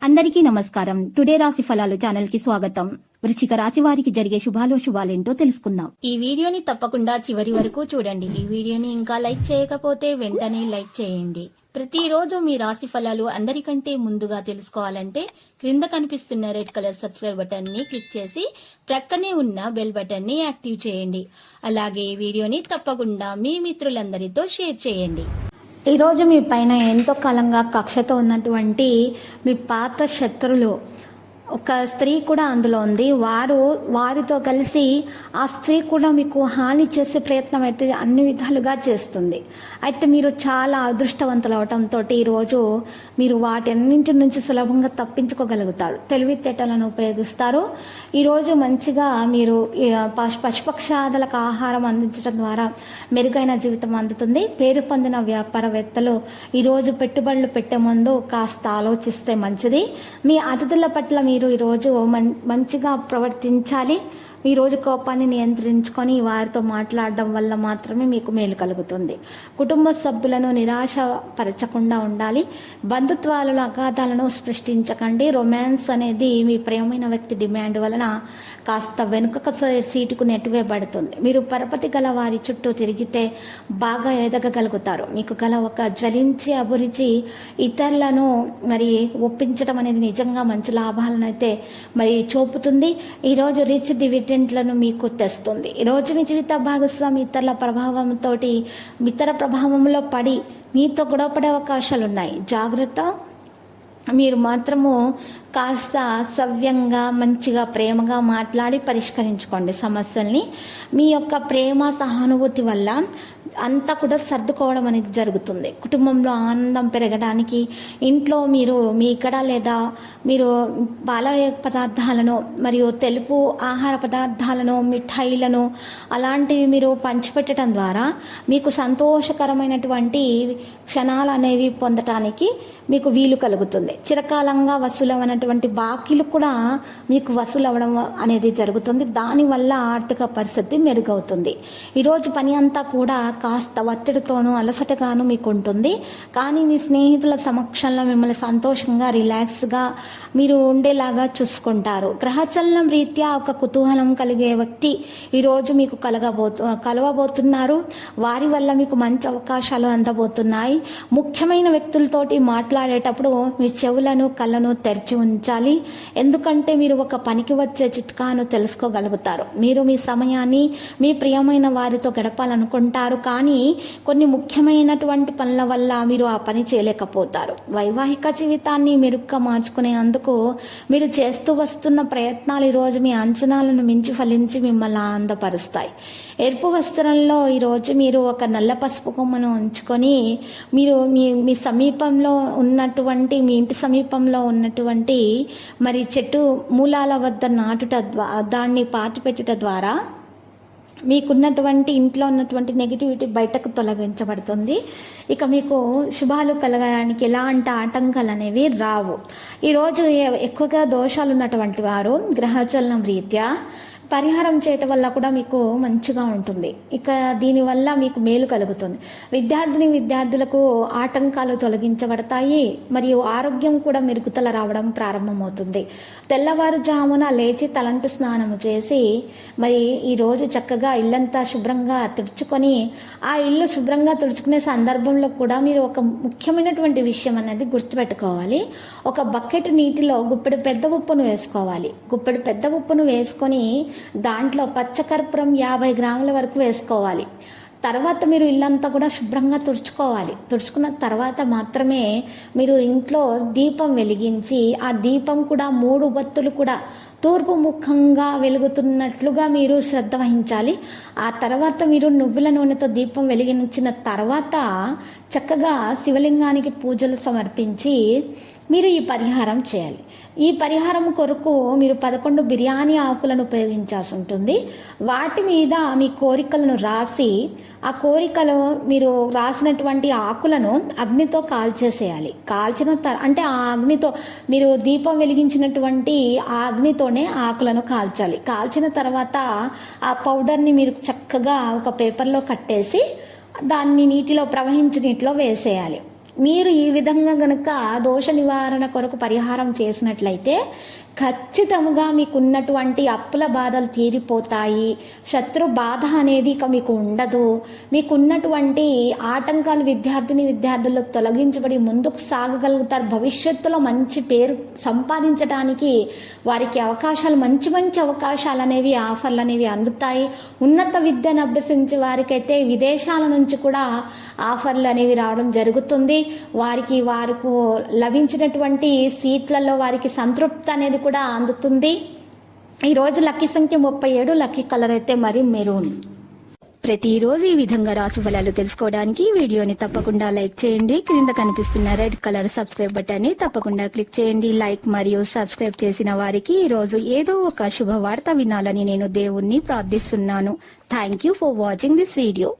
అందరికీ నమస్కారం. టుడే రాశి ఫలాలు ఛానల్ కి స్వాగతం. వృశ్చిక రాశి వారికి జరిగే శుభాలేంటో తెలుసుకుందాం. ఈ వీడియోని తప్పకుండా చివరి వరకు చూడండి. ఈ వీడియోని ఇంకా లైక్ చేయకపోతే వెంటనే లైక్ చేయండి. ప్రతిరోజు మీ రాశి ఫలాలు అందరికంటే ముందుగా తెలుసుకోవాలంటే క్రింద కనిపిస్తున్న రెడ్ కలర్ సబ్స్క్రైబ్ బటన్ ని క్లిక్ చేసి ప్రక్కనే ఉన్న బెల్ బటన్ ని యాక్టివ్ చేయండి. అలాగే ఈ వీడియోని తప్పకుండా మీ మిత్రులందరితో షేర్ చేయండి. ఈరోజు మీ పైన ఎంతో కాలంగా కక్షతో ఉన్నటువంటి మీ పాత శత్రులు ఒక స్త్రీ కూడా అందులో ఉంది. వారితో కలిసి ఆ స్త్రీ కూడా మీకు హాని చేసే ప్రయత్నం అయితే అన్ని విధాలుగా చేస్తుంది. అయితే మీరు చాలా అదృష్టవంతులు అవటంతో ఈరోజు మీరు వాటన్నింటి నుంచి సులభంగా తప్పించుకోగలుగుతారు. తెలివితేటలను ఉపయోగిస్తారు. ఈరోజు మంచిగా మీరు పశుపక్షాదులకు ఆహారం అందించడం ద్వారా మెరుగైన జీవితం అందుతుంది. పేరు పొందిన వ్యాపారవేత్తలు ఈరోజు పెట్టుబడులు పెట్టే ముందు కాస్త ఆలోచిస్తే మంచిది. మీ అతిథుల పట్ల మీరు ఈరోజు మంచిగా ప్రవర్తించాలి. ఈరోజు కోపాన్ని నియంత్రించుకొని వారితో మాట్లాడడం వల్ల మాత్రమే మీకు మేలు కలుగుతుంది. కుటుంబ సభ్యులను నిరాశపరచకుండా ఉండాలి. బంధుత్వాల అగాధాలను సృష్టించకండి. రొమాన్స్ అనేది మీ ప్రియమైన వ్యక్తి డిమాండ్ వలన కాస్త వెనుక సీటుకు నెట్టివేయబడుతుంది. మీరు పరపతి గల వారి చుట్టూ తిరిగితే బాగా ఎదగగలుగుతారు. మీకు గల ఒక జ్వలించే అభిరుచి ఇతరులను ఒప్పించడం అనేది నిజంగా మంచి లాభాలను అయితే చూపుతుంది. ఈరోజు రిచ్ డివిడెంట్లను మీకు తెస్తుంది. ఈరోజు మీ జీవిత భాగస్వామి ఇతరుల ప్రభావంలో పడి మీతో గొడవపడే అవకాశాలు ఉన్నాయి. జాగ్రత్త. మీరు మాత్రము కాస్త సవ్యంగా మంచిగా ప్రేమగా మాట్లాడి పరిష్కరించుకోండి సమస్యల్ని. మీ యొక్క ప్రేమ సహానుభూతి వల్ల అంతా కూడా సర్దుకోవడం అనేది జరుగుతుంది. కుటుంబంలో ఆనందం పెరగడానికి ఇంట్లో మీరు మీ ఇక్కడ లేదా మీరు పాల పదార్థాలను మరియు తెలుపు ఆహార పదార్థాలను మిఠాయిలను అలాంటివి మీరు పంచిపెట్టడం ద్వారా మీకు సంతోషకరమైనటువంటి క్షణాలు అనేవి పొందటానికి మీకు వీలు కలుగుతుంది. చిరకాలంగా వసూలవనటువంటి బాకీలు కూడా మీకు వసూలు అవ్వడం అనేది జరుగుతుంది. దానివల్ల ఆర్థిక పరిస్థితి మెరుగవుతుంది. ఈరోజు పని అంతా కూడా కాస్త ఒత్తిడితోనూ అలసటగాను మీకు ఉంటుంది. కానీ మీ స్నేహితుల సమక్షంలో మిమ్మల్ని సంతోషంగా రిలాక్స్గా మీరు ఉండేలాగా చూసుకుంటారు. గ్రహచలనం రీత్యా ఒక కుతూహలం కలిగే వ్యక్తి ఈరోజు మీకు కలవబోతున్నారు. వారి వల్ల మీకు మంచి అవకాశాలు అందబోతున్నాయి. ముఖ్యమైన వ్యక్తులతోటి మాట్లాడేటప్పుడు మీ చెవులను కళ్ళను తెరిచి ఉంచాలి. ఎందుకంటే మీరు ఒక పనికి వచ్చే చిట్కాను తెలుసుకోగలుగుతారు. మీరు మీ సమయాన్ని మీ ప్రియమైన వారితో గడపాలనుకుంటారు. కానీ కొన్ని ముఖ్యమైనటువంటి పనుల వల్ల మీరు ఆ పని చేయలేకపోతారు. వైవాహిక జీవితాన్ని మెరుగ్గా మార్చుకునేందుకు మీరు చేస్తూ వస్తున్న ప్రయత్నాలు ఈరోజు మీ అంచనాలను మించి ఫలించి మిమ్మల్ని ఆనందపరుస్తాయి. ఎరుపు వస్త్రంలో ఈరోజు మీరు ఒక నల్ల పసుపు కొమ్మను ఉంచుకొని మీరు మీ సమీపంలో ఉన్నటువంటి మీ ఇంటి సమీపంలో ఉన్నటువంటి చెట్టు మూలాల వద్ద దాన్ని పాతిపెట్టుట ద్వారా మీకున్నటువంటి ఇంట్లో ఉన్నటువంటి నెగిటివిటీ బయటకు తొలగించబడుతుంది. ఇక మీకు శుభాలు కలగడానికి ఎలాంటి ఆటంకాలు అనేవి రావు. ఈరోజు ఎక్కువగా దోషాలు ఉన్నటువంటి వారు గ్రహచలనం రీత్యా పరిహారం చేయటం వల్ల కూడా మీకు మంచిగా ఉంటుంది. ఇక దీనివల్ల మీకు మేలు కలుగుతుంది. విద్యార్థులకు ఆటంకాలు తొలగించబడతాయి. మరియు ఆరోగ్యం కూడా మెరుగుదల రావడం ప్రారంభమవుతుంది. తెల్లవారుజామున లేచి తలంటు స్నానము చేసి ఈరోజు చక్కగా ఇల్లంతా శుభ్రంగా తుడుచుకొని ఆ ఇల్లు శుభ్రంగా తుడుచుకునే సందర్భంలో కూడా మీరు ఒక ముఖ్యమైనటువంటి విషయం అనేది గుర్తుపెట్టుకోవాలి. ఒక బకెట్ నీటిలో గుప్పెడు పెద్ద ఉప్పును వేసుకోవాలి. గుప్పెడు పెద్ద ఉప్పును వేసుకొని దాంట్లో పచ్చకర్పూరం 50 గ్రాముల వరకు వేసుకోవాలి. తర్వాత మీరు ఇల్లంతా కూడా శుభ్రంగా తుడుచుకోవాలి. తుడుచుకున్న తర్వాత మాత్రమే మీరు ఇంట్లో దీపం వెలిగించి ఆ దీపం కూడా 3 బత్తులు కూడా తూర్పు ముఖంగా వెలుగుతున్నట్లుగా మీరు శ్రద్ధ వహించాలి. ఆ తర్వాత మీరు నువ్వుల నూనెతో దీపం వెలిగించిన తర్వాత చక్కగా శివలింగానికి పూజలు సమర్పించి మీరు ఈ పరిహారం చేయాలి. ఈ పరిహారం కొరకు మీరు 11 బిర్యానీ ఆకులను ఉపయోగించాల్సి ఉంటుంది. వాటి మీద మీ కోరికలను రాసి ఆ కోరికలు మీరు రాసినటువంటి ఆకులను అగ్నితో కాల్చేసేయాలి. అంటే ఆ అగ్నితో మీరు దీపం వెలిగించినటువంటి ఆ అగ్నితోనే ఆకులను కాల్చాలి. కాల్చిన తర్వాత ఆ పౌడర్ని మీరు చక్కగా ఒక పేపర్లో కట్టేసి దాన్ని ప్రవహించి నీటిలో వేసేయాలి. మీరు ఈ విధంగా గనుక దోష నివారణ కొరకు పరిహారం చేసినట్లయితే ఖచ్చితంగా మీకున్నటువంటి అప్పుల బాధలు తీరిపోతాయి. శత్రు బాధ అనేది ఇక మీకు ఉండదు. మీకున్నటువంటి ఆటంకాలు విద్యార్థులు తొలగించబడి ముందుకు సాగగలుగుతారు. భవిష్యత్తులో మంచి పేరు సంపాదించడానికి వారికి అవకాశాలు, మంచి మంచి అవకాశాలు అనేవి, ఆఫర్లు అనేవి అందుతాయి. ఉన్నత విద్యను అభ్యసించే వారికైతే విదేశాల నుంచి కూడా ఆఫర్లు అనేవి రావడం జరుగుతుంది. వారికి లభించినటువంటి సీట్లలో వారికి సంతృప్తి అనేది కూడా అందుతుంది. ఈరోజు లక్కీ సంఖ్య 37, లక్కీ కలర్ అయితే మరి మెరూన్. ప్రతిరోజు ఈ విధంగా రాశి ఫలాలు తెలుసుకోవడానికి వీడియోని తప్పకుండా లైక్ చేయండి. క్రింద కనిపిస్తున్న రెడ్ కలర్ సబ్స్క్రైబ్ బటన్ ని తప్పకుండా క్లిక్ చేయండి. లైక్ మరియు సబ్స్క్రైబ్ చేసిన వారికి ఈ రోజు ఏదో ఒక శుభవార్త వినాలని నేను దేవుణ్ణి ప్రార్థిస్తున్నాను. Thank you for watching this video.